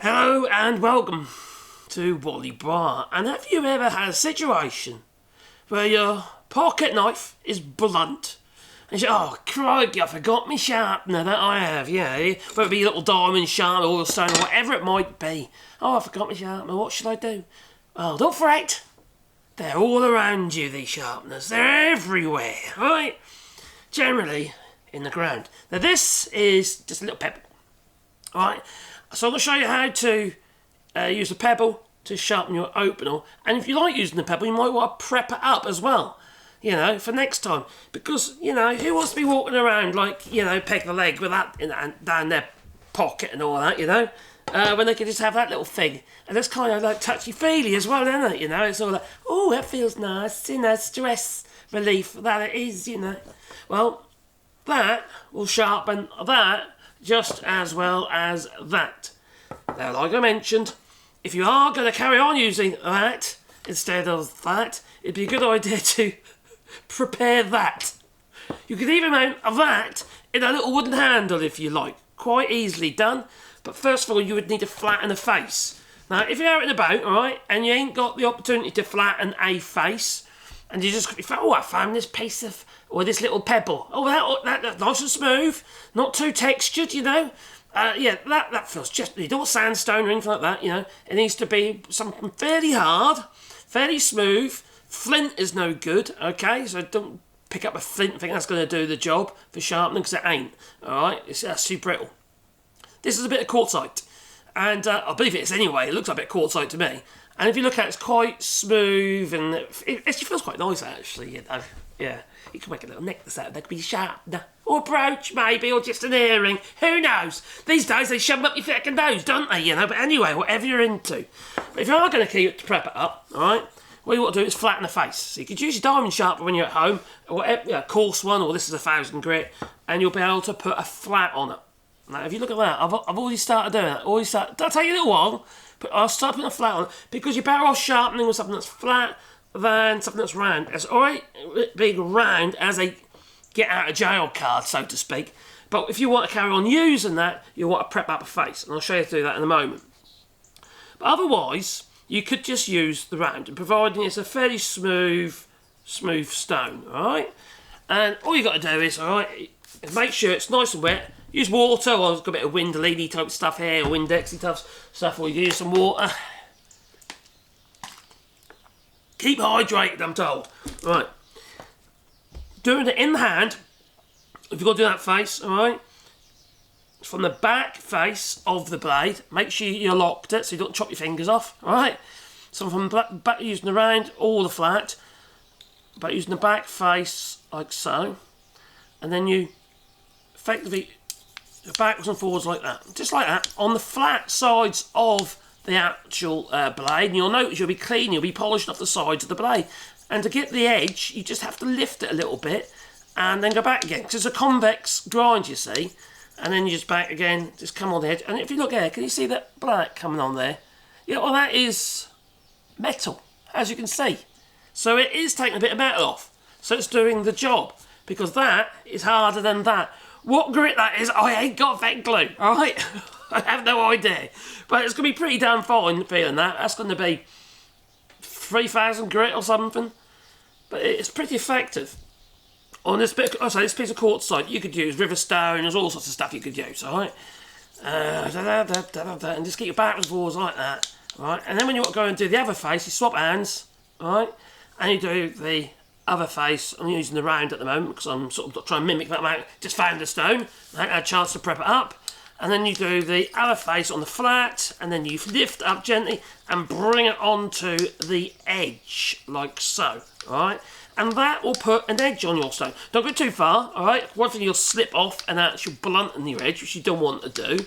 Hello and welcome to Wallybois. And have you ever had a situation where your pocket knife is blunt? And you say, oh crikey, I forgot my sharpener that I have, whether it be a little diamond sharpener or stone or whatever it might be. Oh, I forgot my sharpener, what should I do? Well, don't fret. They're all around you, these sharpeners. They're everywhere, right? Generally in the ground. Now this is just a little pebble, alright? So I'm going to show you how to use a pebble to sharpen your Opinel. And if you like using the pebble, you might want to prep it up as well, for next time. Because, who wants to be walking around like, peg the leg with that down their pocket and all that, when they can just have that little thing. And that's kind of like touchy-feely as well, isn't it? It's all like, oh, that feels nice, stress relief that it is, Well, that will sharpen that just as well as that. Now, like I mentioned, if you are going to carry on using that instead of that, it'd be a good idea to prepare that. You could even mount that in a little wooden handle if you like. Quite easily done. But first of all, you would need to flatten the face. Now, if you're out and about, alright, and you ain't got the opportunity to flatten a face, and you just, I found this piece of, or this little pebble. Oh, that's nice and smooth, not too textured, that feels just, you don't want sandstone or anything like that, It needs to be something fairly hard, fairly smooth. Flint is no good, okay? So don't pick up a flint and think that's going to do the job for sharpening, because it ain't, alright? It's too brittle. This is a bit of quartzite, and I believe it is anyway. It looks like a bit of quartzite to me. And if you look at it, it's quite smooth, and it actually feels quite nice, actually, Yeah, you can make a little necklace out of it. That could be a sharpener, or a brooch, maybe, or just an earring. Who knows? These days, they shove them up your fucking nose, don't they, But anyway, whatever you're into. But if you are going to keep it to prep it up, all right, what you want to do is flatten the face. So you could use your diamond sharpener when you're at home, or whatever, a coarse one, or this is 1,000 grit, and you'll be able to put a flat on it. Now, if you look at that, I've already started doing it. That'll take you a little while, but I'll start putting a flat on it, because you're better off sharpening with something that's flat than something that's round. It's alright being round as a get out of jail card, so to speak. But if you want to carry on using that, you want to prep up a face, and I'll show you how to do that in a moment. But otherwise, you could just use the round, and providing it's a fairly smooth stone, alright? And all you got to do is, alright, make sure it's nice and wet. Use water, or I've got a bit of Windelini type stuff here, or Windexy type stuff, or you use some water. Keep hydrated, I'm told. Right. Doing it in the hand, if you've got to do that face, alright, from the back face of the blade, make sure you locked it so you don't chop your fingers off, alright? So from the back, using the round or the flat, but using the back face like so, and then you effectively backwards and forwards like that, just like that, on the flat sides of the actual blade, and you'll notice you'll be clean, you'll be polished off the sides of the blade. And to get the edge, you just have to lift it a little bit and then go back again, because it's a convex grind, you see, and then you just back again, just come on the edge. And if you look here, can you see that black coming on there? Yeah, well, that is metal, as you can see. So it is taking a bit of metal off, so it's doing the job, because that is harder than that. What grit that is, I ain't got that glue, alright? I have no idea. But it's going to be pretty damn fine feeling that. That's going to be 3,000 grit or something. But it's pretty effective. On this bit, this piece of quartzite, you could use river stone, there's all sorts of stuff you could use, alright? And just get your backwards forwards like that, alright? And then when you want to go and do the other face, you swap hands, alright? And you do the other face. I'm using the round at the moment because I'm sort of trying to mimic that. I just found a stone. I had a chance to prep it up. And then you do the other face on the flat, and then you lift up gently and bring it onto the edge, like so, alright? And that will put an edge on your stone. Don't go too far, alright? One thing you'll slip off and actually blunten your edge, which you don't want to do.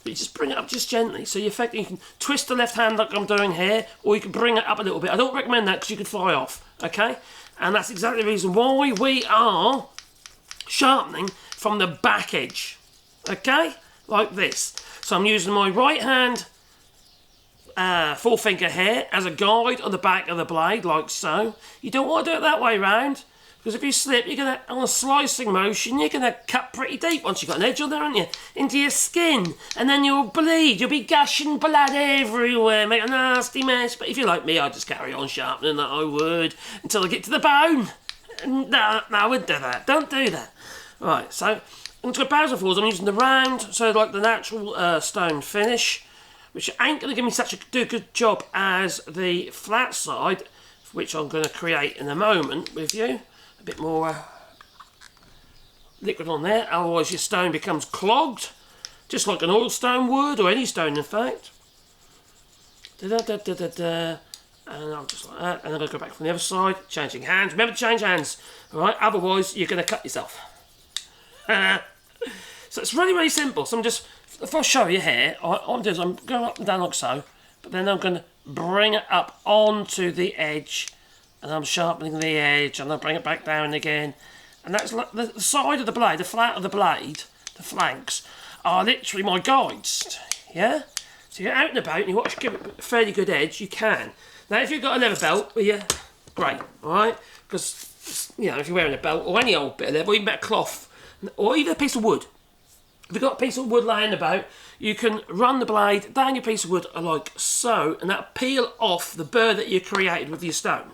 But you just bring it up just gently. So you can twist the left hand like I'm doing here, or you can bring it up a little bit. I don't recommend that because you could fly off, okay? And that's exactly the reason why we are sharpening from the back edge, okay? Like this. So I'm using my right hand forefinger here as a guide on the back of the blade, like so. You don't want to do it that way round. Because if you slip, you're gonna, on a slicing motion, you're gonna cut pretty deep once you've got an edge on there, aren't you? Into your skin, and then you'll bleed. You'll be gushing blood everywhere, make a nasty mess. But if you're like me, I'd just carry on sharpening that. I would until I get to the bone. No, I wouldn't do that. Don't do that. Right, so into comparison forwards, I'm using the round, so like the natural stone finish, which ain't gonna give me such a good job as the flat side, which I'm gonna create in a moment with you. A bit more liquid on there, otherwise your stone becomes clogged, just like an oil stone would, or any stone in fact. And I'll just like that, and then I'll go back from the other side, changing hands. Remember to change hands, alright? Otherwise you're going to cut yourself. So it's really simple. So I'm just, if I show you here, what I'm doing is I'm going up and down like so, but then I'm going to bring it up onto the edge, and I'm sharpening the edge, and I'll bring it back down again. And that's like the side of the blade, the flat of the blade, the flanks, are literally my guides, yeah? So you're out and about and you want to give it a fairly good edge, you can. Now if you've got a leather belt, well, yeah, great, alright? Because, you know, if you're wearing a belt, or any old bit of leather, or even a bit of cloth, or even a piece of wood. If you've got a piece of wood laying about, you can run the blade down your piece of wood like so, and that'll peel off the burr that you created with your stone.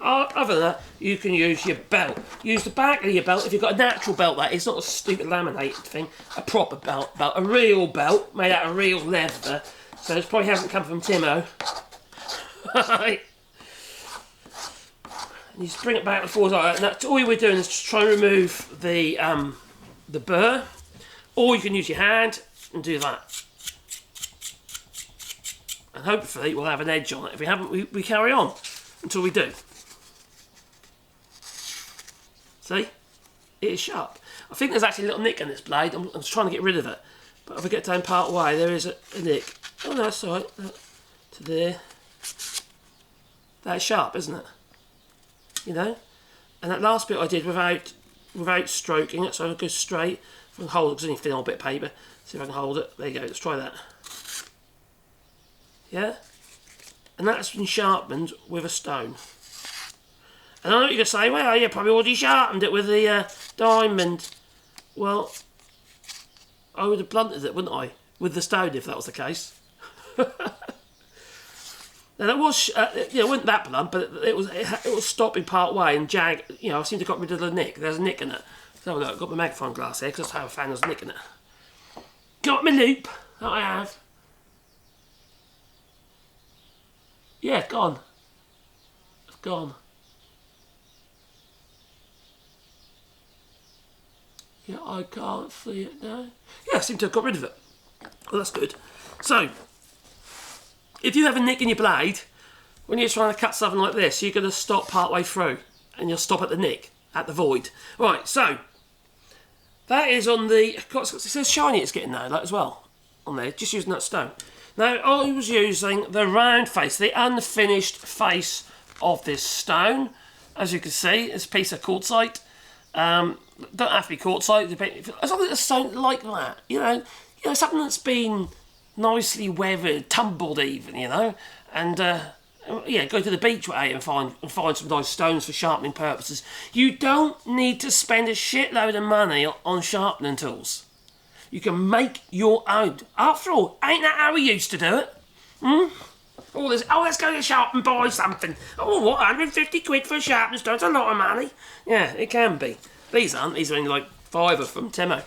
Other than that, you can use your belt. Use the back of your belt, if you've got a natural belt, that is, not a stupid laminated thing, a proper belt, a real belt, made out of real leather. So this probably hasn't come from Timo. Right. You just bring it back and forth like that, and that's all we're doing is just try and remove the burr. Or you can use your hand and do that. And hopefully we'll have an edge on it. If we haven't, we carry on until we do. See? It is sharp. I think there's actually a little nick in this blade. I'm trying to get rid of it. But if I get down part way, there is a nick. Oh no, that's alright. To there. That's sharp, isn't it? You know? And that last bit I did without stroking it, so I'll go straight. If I can hold it, because I need to fit on a bit of paper. See if I can hold it. There you go, let's try that. Yeah? And that's been sharpened with a stone. And I know you're going to say, well, you probably already sharpened it with the diamond. Well, I would have blunted it, wouldn't I? With the stone, if that was the case. Now that was, it wasn't that blunt, but it was stopping part way and jag. You know, I seem to have got rid of the nick. There's a nick in it. So look, I've got my magnifying glass here because that's how I found there's a nick in it. Got my loop that I have. Yeah, it's gone. It's gone. Yeah, I can't see it now. Yeah, I seem to have got rid of it. Well, that's good. So, if you have a nick in your blade, when you're trying to cut something like this, you're going to stop part way through. And you'll stop at the nick, at the void. Right, so, that is on the... It says shiny it's getting now, that as well. On there, just using that stone. Now, I was using the round face, the unfinished face of this stone. As you can see, it's a piece of quartzite. Don't have to be quartzite, as long as it's something like that, you know, something that's been nicely weathered, tumbled even, you know, and yeah, go to the beach with it and find some nice stones for sharpening purposes. You don't need to spend a shitload of money on sharpening tools. You can make your own. After all, ain't that how we used to do it? All this, oh, let's go to shop and buy something. Oh, what, 150 quid for a sharpening stone? That's a lot of money. Yeah, it can be. These aren't. These are only like £5 from Timo.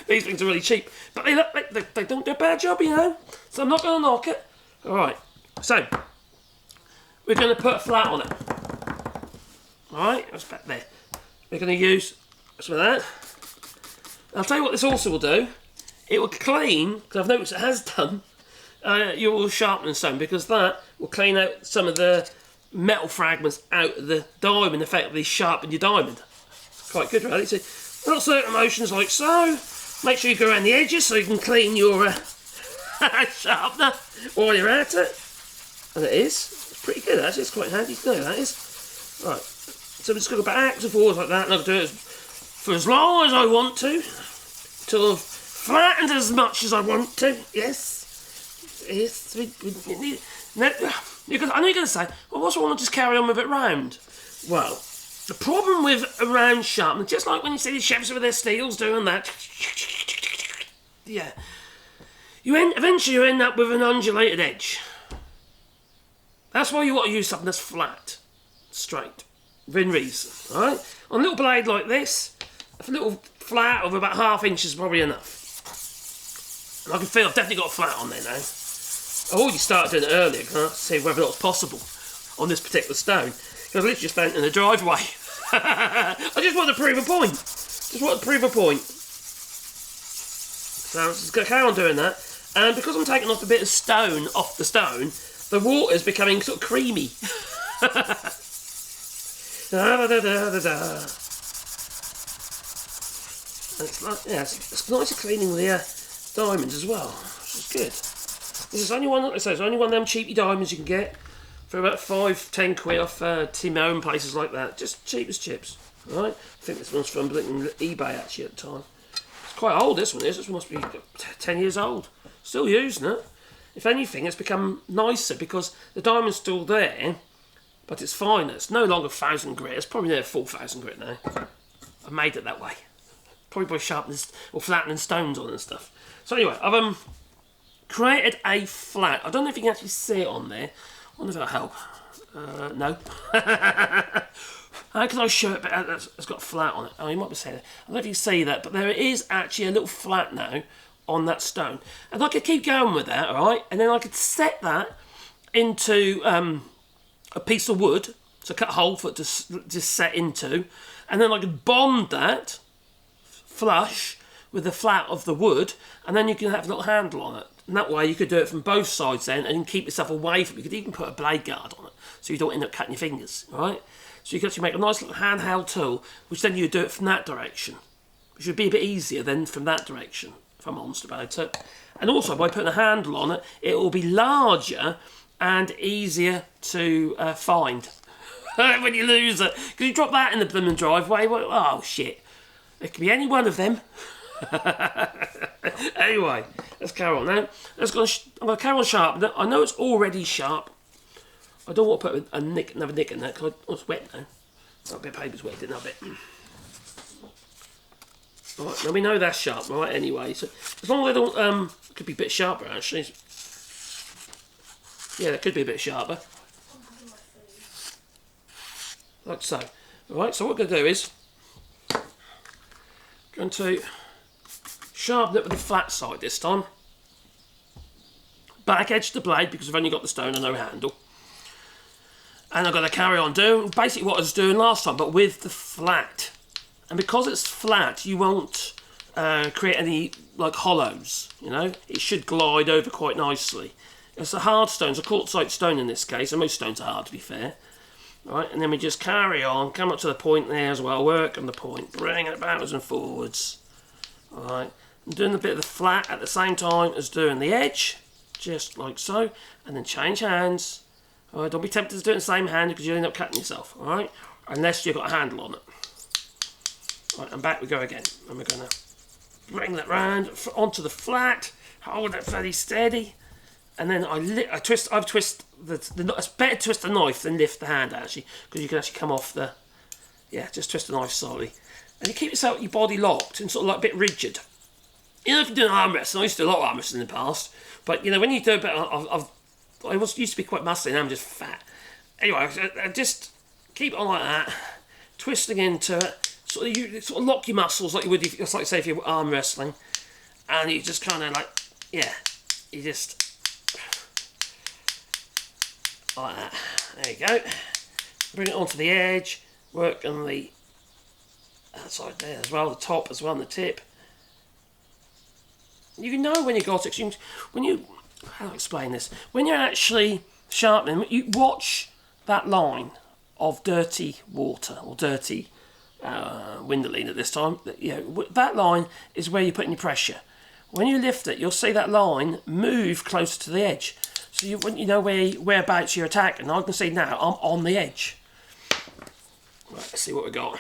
These things are really cheap. But they look, they don't do a bad job, you know. So I'm not going to knock it. All right. So, we're going to put a flat on it. All right. That's back there. We're going to use some of that. I'll tell you what this also will do. It will clean, because I've noticed it has done, your sharpening stone, because that will clean out some of the metal fragments out of the diamond, effectively sharpen your diamond. Quite good, really. So, little certain motions like so. Make sure you go around the edges so you can clean your sharpener while you're at it. And it is. It's pretty good, actually. It's quite handy to know, that is. Right. So I'm just going to go back and forwards like that, and I'll do it for as long as I want to. Till I've flattened as much as I want to. Yes. Yes. I know you're going to say, well, what's wrong with just carry on with it round? Well, The problem with a round sharpener, just like when you see the chefs with their steels doing that, yeah, eventually you end up with an undulated edge. That's why you want to use something that's flat, straight, within reason, alright? On a little blade like this, a little flat of about 1/2 inch is probably enough. And I can feel I've definitely got a flat on there now. I already started doing it earlier, to see whether or not it's possible on this particular stone. Because I literally just found it in the driveway. I just want to prove a point. So I'm just going to carry on doing that. And because I'm taking off a bit of stone off the stone, the water's becoming sort of creamy. It's like, yeah, it's nice cleaning the diamonds as well, which is good. This is only one, like I say, it's only one of them cheapy diamonds you can get for about 5-10 quid off Timo and places like that. Just cheap as chips, right? I think this one's from eBay actually at the time. It's quite old, this one is. This one must be 10 years old. Still using it. If anything, it's become nicer because the diamond's still there, but it's finer. It's no longer 1,000 grit. It's probably near 4,000 grit now. I made it that way. Probably by sharpening or flattening stones on and stuff. So anyway, I've created a flat. I don't know if you can actually see it on there. I wonder if that'll help. No. How can I show it? But it's got a flat on it. Oh, you might be saying it. I don't know if you can see that, but there is actually a little flat now on that stone. And I could keep going with that, all right? And then I could set that into a piece of wood, so cut a hole for it to just set into, and then I could bond that flush with the flat of the wood, and then you can have a little handle on it. And that way you could do it from both sides then, and keep yourself away from it. You could even put a blade guard on it, so you don't end up cutting your fingers, right? So you can actually make a nice little handheld tool, which then you do it from that direction, which would be a bit easier than from that direction, if I'm honest about it. And also, by putting a handle on it, it will be larger and easier to find when you lose it. Because you drop that in the blooming driveway, well, oh shit. It could be any one of them. Anyway, let's carry on now. I'm going to carry on sharpening it. I know it's already sharp. I don't want to put another nick in there because it's wet now. That bit of paper's wet, didn't I? Right, now we know that's sharp, right? Anyway, so as long as I don't, it could be a bit sharper actually. Yeah, that could be a bit sharper. Like so. Alright, so what we're going to do is going to sharpen it with the flat side this time. Back edge of the blade because I've only got the stone and no handle. And I've got to carry on doing basically what I was doing last time, but with the flat. And because it's flat, you won't create any like hollows, you know. It should glide over quite nicely. It's a hard stone, it's a quartzite stone in this case, and most stones are hard to be fair. Right, and then we just carry on, come up to the point there as well, work on the point, bring it backwards and forwards. Alright, and doing a bit of the flat at the same time as doing the edge, just like so, and then change hands. Alright, don't be tempted to do it in the same hand because you'll end up cutting yourself, alright? Unless you've got a handle on it. Alright, and back we go again. And we're going to bring that round onto the flat, hold it fairly steady. And then I've twist it's better to twist the knife than lift the hand actually, because you can actually come off the, yeah, just twist the knife slightly. And you keep your body locked and sort of like a bit rigid. You know, if you're doing arm wrestling, I used to do a lot of arm wrestling in the past, but you know, when you do a bit, I used to be quite muscly and I'm just fat. Anyway, I just keep it on like that, twisting into it, sort of lock your muscles like you would, just like say if you're arm wrestling, and you just kind of like, yeah, you just, like that. There you go. Bring it onto the edge, work on the outside there as well, the top as well, and the tip. You can know when you got it. How do I explain this? When you're actually sharpening, you watch that line of dirty water or dirty windowline at this time. You know, that line is where you're putting your pressure. When you lift it, you'll see that line move closer to the edge. So you know whereabouts you're attacking. I can see now I'm on the edge. Right, let's see what we got.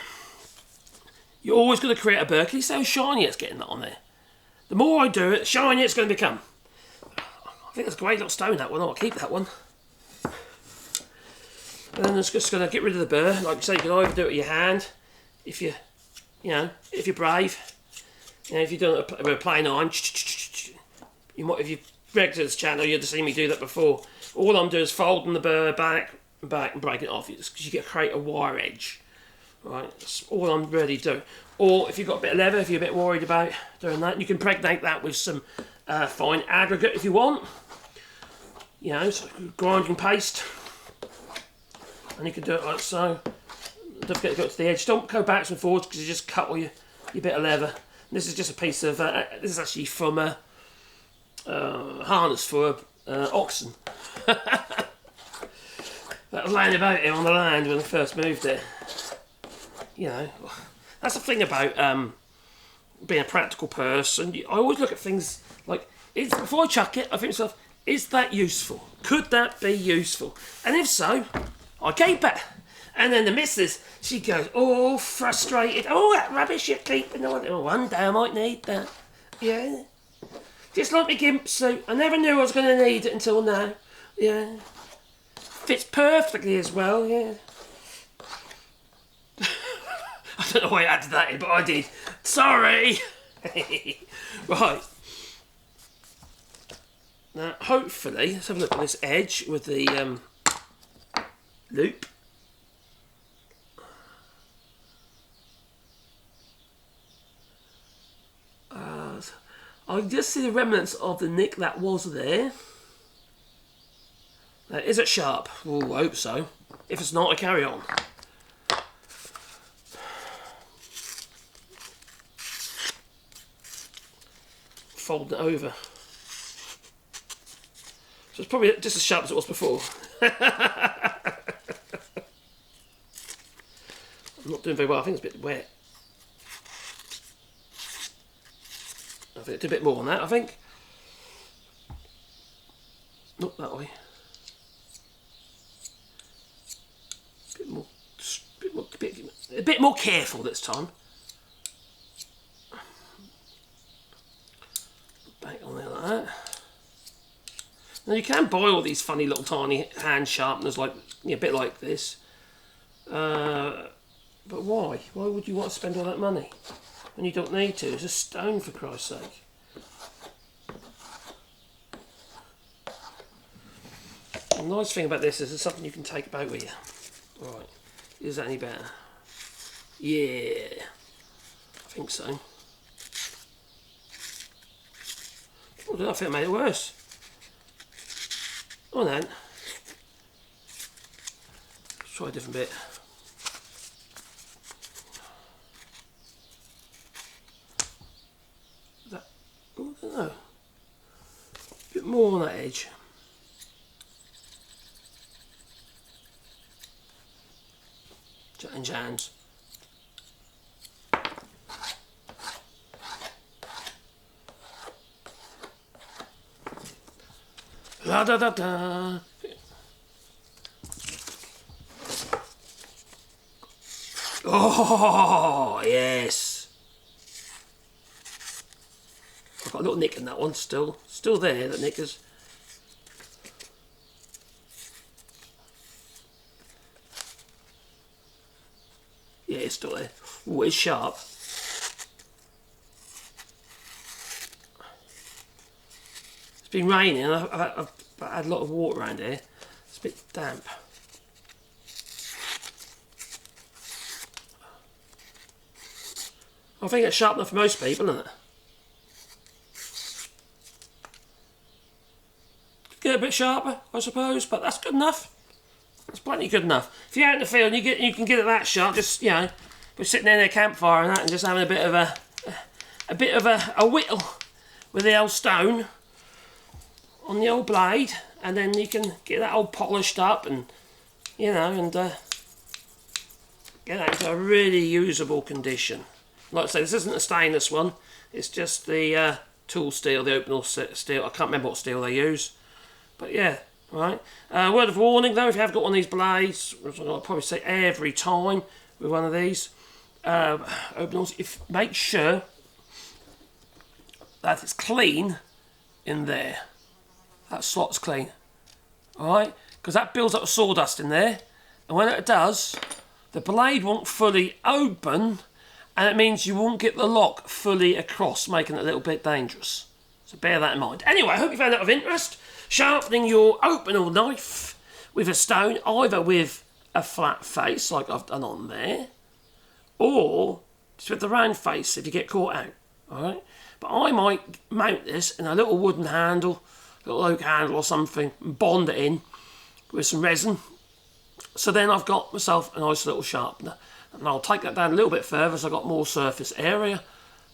You're always going to create a Berkeley. See how shiny it's getting that on there. The more I do it, the shinier it's going to become. I think that's a great little stone, that one. I'll keep that one. And then it's just going to get rid of the burr. Like I say, you can either do it with your hand, if you know, if you're brave. You know, if you're doing it with a plain iron, you might, if you've read to this channel, you'd have seen me do that before. All I'm doing is folding the burr back and breaking it off, because you create a wire edge. Right, that's all I'm really doing. Or if you've got a bit of leather, if you're a bit worried about doing that, you can pregnate that with some fine aggregate if you want. You know, so grinding paste. And you can do it like so. Don't forget to go to the edge. Don't go backwards and forwards, because you just cut all your bit of leather. And this is just a piece of, this is actually from a harness for oxen. That was laying about here on the land when I first moved here. You know, that's the thing about being a practical person. I always look at things like, before I chuck it, I think to myself, is that useful? Could that be useful? And if so, I keep it. And then the missus, she goes, all frustrated. Oh, that rubbish you're keeping. Oh, one day I might need that. Yeah. Just like my gimp suit. I never knew I was going to need it until now. Yeah. Fits perfectly as well, yeah. I don't know why I added that in, but I did. Sorry! Right. Now, hopefully, let's have a look at this edge with the loop. I can just see the remnants of the nick that was there. Is it sharp? Oh, I hope so. If it's not, I carry on. Fold it over. So it's probably just as sharp as it was before. I'm not doing very well. I think it's a bit wet. I think do a bit more on that, I think. Not that way. A bit more careful this time. Back on there like that. Now you can buy all these funny little tiny hand sharpeners, like a bit like this. But why? Why would you want to spend all that money when you don't need to? It's a stone, for Christ's sake. The nice thing about this is it's something you can take about with you. Right, is that any better? Yeah, I think so. Oh, I think I made it worse. Oh, then. Let's try a different bit. That, oh, I don't know. A bit more on that edge. Change hands. La da da da. Oh yes. I've got a little nick in that one still. Still there, that nick is. Yeah, it's still there. Ooh, it's sharp. It's been raining. I've had a lot of water around here. It's a bit damp. I think it's sharp enough for most people, isn't it? Get a bit sharper, I suppose, but that's good enough. That's plenty good enough. If you're out in the field and you can get it that sharp, just, you know, we're sitting there in a campfire and that, and just having a bit of a whittle with the old stone on the old blade, and then you can get that all polished up, and you know, and get that into a really usable condition. Like I say, this isn't a stainless one. It's just the tool steel, the Opinel steel. I can't remember what steel they use, but yeah. Right. Word of warning though, if you have got one of these blades, which I'll probably say every time with one of these Opinels, make sure that it's clean in there. That slot's clean. Alright? Because that builds up sawdust in there, And when it does, the blade won't fully open, and it means you won't get the lock fully across, making it a little bit dangerous. So bear that in mind. Anyway, I hope you found that of interest. Sharpening your Opinel knife with a stone, either with a flat face, like I've done on there, or just with the round face if you get caught out. Alright? But I might mount this in a little wooden handle, little oak handle or something, and bond it in with some resin. So then I've got myself a nice little sharpener. And I'll take that down a little bit further so I've got more surface area.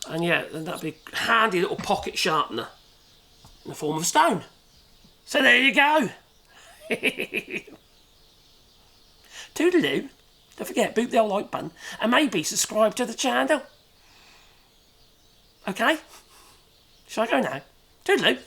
And yeah, then that'd be a handy little pocket sharpener in the form of stone. So there you go. Toodaloo. Don't forget, boot the old like button and maybe subscribe to the channel. Okay? Shall I go now? Toodaloo.